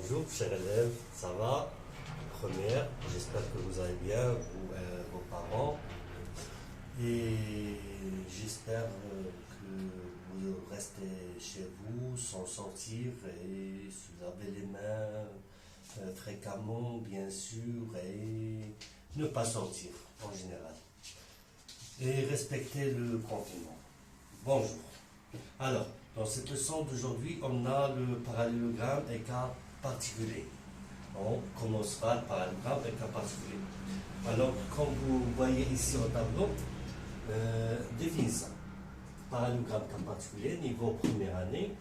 Bonjour, chers élèves, ça va? Première, j'espère que vous allez bien, vous et vos parents. Et j'espère que vous restez chez vous sans sortir et se laver les mains fréquemment, bien sûr, et ne pas sortir en général. Et respecter le confinement. Bonjour. Alors, dans cette leçon d'aujourd'hui, on a le parallélogramme et cas particulier. On commencera le parallélogramme et cas particulier. Alors, comme vous voyez ici au tableau, définissons. Parallélogramme cas particulier, niveau première année.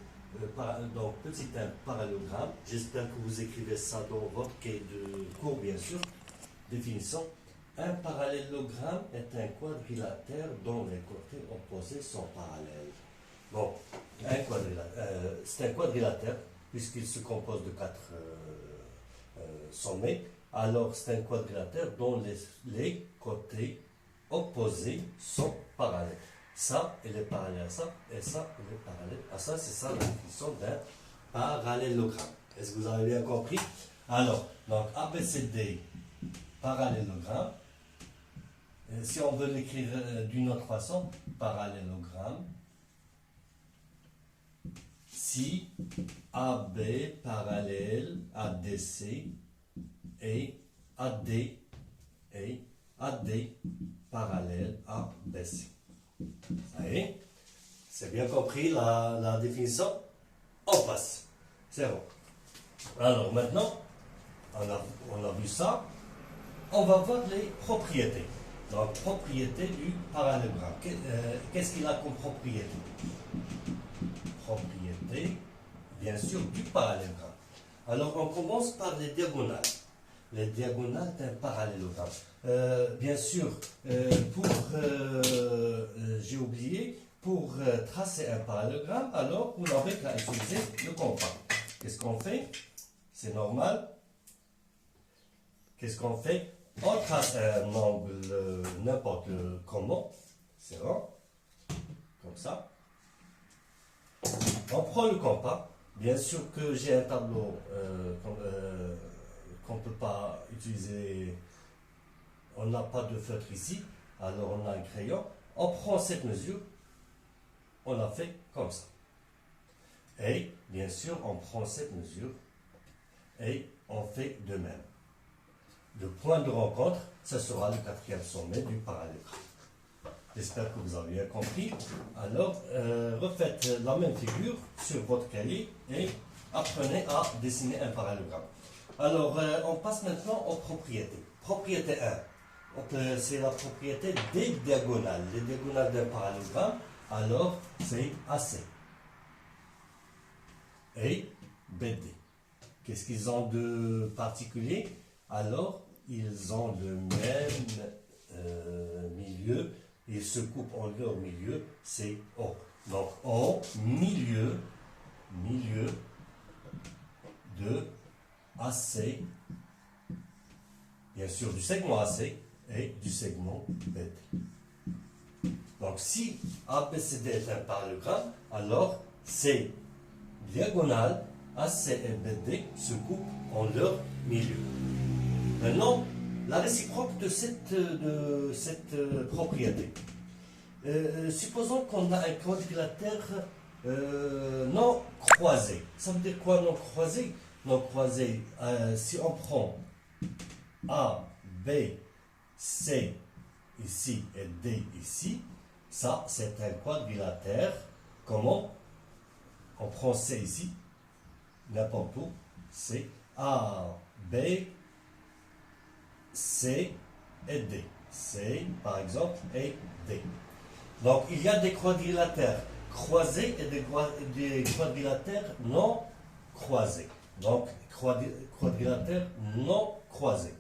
Donc, petit 1, parallélogramme. J'espère que vous écrivez ça dans votre cahier de cours, bien sûr. Définissons. Un parallélogramme est un quadrilatère dont les côtés opposés sont parallèles. Bon, c'est un quadrilatère, puisqu'il se compose de 4 sommets. Alors, c'est un quadrilatère dont les côtés opposés sont parallèles. Ça, il est parallèle à ça, et ça, il est parallèle à ça. C'est ça la définition d'un parallélogramme. Est-ce que vous avez bien compris? Alors, donc, ABCD, parallélogramme. Si on veut l'écrire d'une autre façon, parallélogramme. Si AB parallèle à DC et AD parallèle à BC. Ça y est, c'est bien compris la définition? On passe. C'est bon. Alors maintenant, on a vu ça. On va voir les propriétés. Donc, propriété du parallélogramme. Qu'est-ce qu'il a comme propriété? Propriété, bien sûr, du parallélogramme. Alors, on commence par les diagonales. Les diagonales d'un parallélogramme. Bien sûr, j'ai oublié, pour tracer un parallélogramme, alors vous n'avez qu'à utiliser le compas. Qu'est-ce qu'on fait? C'est normal. Qu'est-ce qu'on fait? On trace un angle n'importe comment. C'est bon. Comme ça. On prend le compas. Bien sûr que j'ai un tableau qu'on ne peut pas utiliser. On n'a pas de feutre ici. Alors on a un crayon. On prend cette mesure. On la fait comme ça. Et bien sûr, on prend cette mesure. Et on fait de même. Le point de rencontre, ce sera le 4e sommet du parallélogramme. J'espère que vous avez bien compris. Alors, refaites la même figure sur votre cahier et apprenez à dessiner un parallélogramme. Alors, on passe maintenant aux propriétés. Propriété 1, c'est la propriété des diagonales. Les diagonales d'un parallélogramme, alors c'est AC et BD. Qu'est-ce qu'ils ont de particulier? Alors, ils ont le même milieu. Ils se coupent en leur milieu, c'est O. Donc, O, milieu de AC, bien sûr du segment AC et du segment BD. Donc, si ABCD est un parallélogramme, alors ces diagonales AC et BD se coupent en leur milieu. Maintenant, la réciproque de cette propriété. Supposons qu'on a un quadrilatère non croisé. Ça veut dire quoi non croisé? Non croisé, si on prend A, B, C ici et D ici, ça c'est un quadrilatère. Comment? On prend C ici, n'importe où, c'est A, B, C et D. C, par exemple, et D. Donc, il y a des quadrilatères croisés et des quadrilatères non croisés. Donc, quadrilatère non croisé.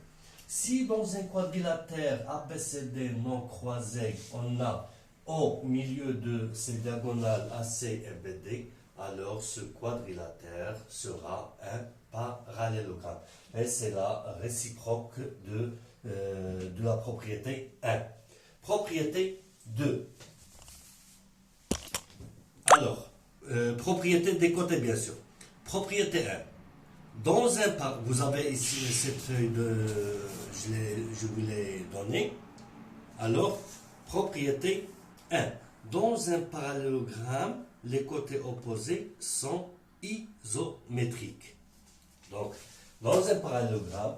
Si dans un quadrilatère ABCD non croisé, on a au milieu de ces diagonales AC et BD, alors ce quadrilatère sera un parallélogramme. Et c'est la réciproque de la propriété 1. Propriété 2. Alors, propriété des côtés, bien sûr. Propriété 1. Vous avez ici cette feuille je vous l'ai donnée. Alors, propriété 1. Dans un parallélogramme, les côtés opposés sont isométriques. Donc, dans un parallélogramme,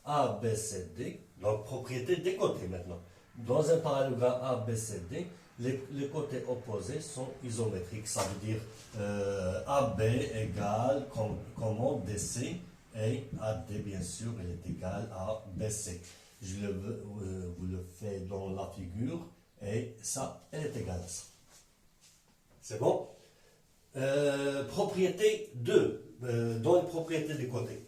A, B, C, D, donc propriété des côtés maintenant. Dans un parallélogramme A, B, C, D, les côtés opposés sont isométriques. Ça veut dire AB égale, comment DC, et AD, bien sûr, elle est égale à BC. Vous le faites dans la figure, et ça, elle est égale à ça. C'est bon? Propriété 2, dans les propriétés des côtés.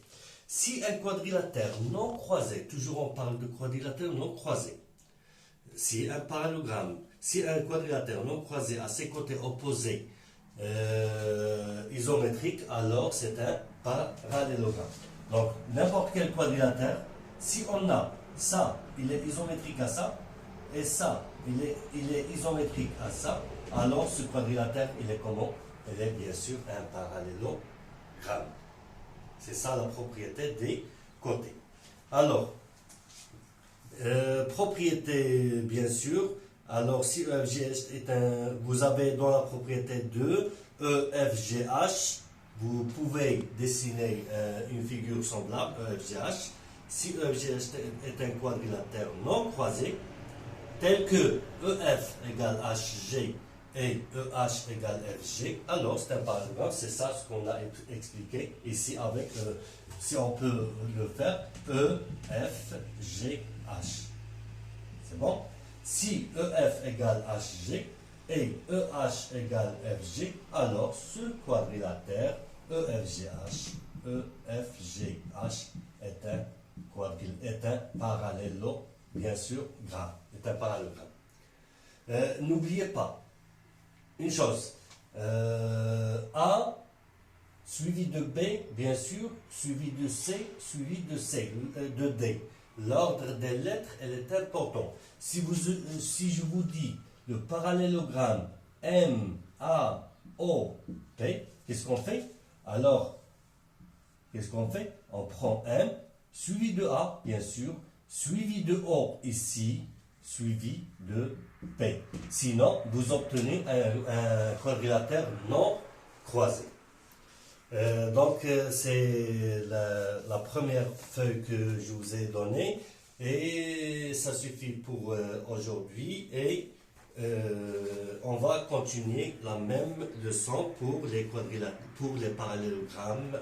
Si un quadrilatère non croisé, toujours on parle de quadrilatère non croisé, si un quadrilatère non croisé a ses côtés opposés isométriques, alors c'est un parallélogramme. Donc, n'importe quel quadrilatère, si on a ça, il est isométrique à ça, et ça, il est isométrique à ça, alors ce quadrilatère, il est comment? Il est bien sûr un parallélogramme. C'est ça la propriété des côtés. Alors, propriété, bien sûr. Alors, si EFGH est vous avez dans la propriété de EFGH, vous pouvez dessiner une figure semblable, EFGH. Si EFGH est un quadrilatère non croisé, tel que EF égale HG et EH égale FG, alors c'est un parallélogramme, c'est ça ce qu'on a expliqué ici avec, si on peut le faire, EFGH. C'est bon? Si EF égale HG et EH égale FG, alors ce quadrilatère EFGH est un parallélogramme, bien sûr, est un parallélogramme. N'oubliez pas une chose, A suivi de B, bien sûr, suivi de C, de D. L'ordre des lettres, elle est important. Si je vous dis le parallélogramme M, A, O, P, qu'est-ce qu'on fait? Alors, qu'est-ce qu'on fait? On prend M, suivi de A, bien sûr, suivi de O ici, suivi de P. Sinon, vous obtenez un quadrilatère non croisé. Donc, c'est la première feuille que je vous ai donnée et ça suffit pour aujourd'hui et on va continuer la même leçon pour les parallélogrammes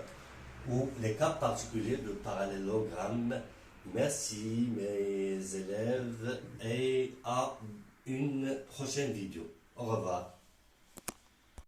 ou les cas particuliers de parallélogramme. Merci mes élèves et à une prochaine vidéo. Au revoir.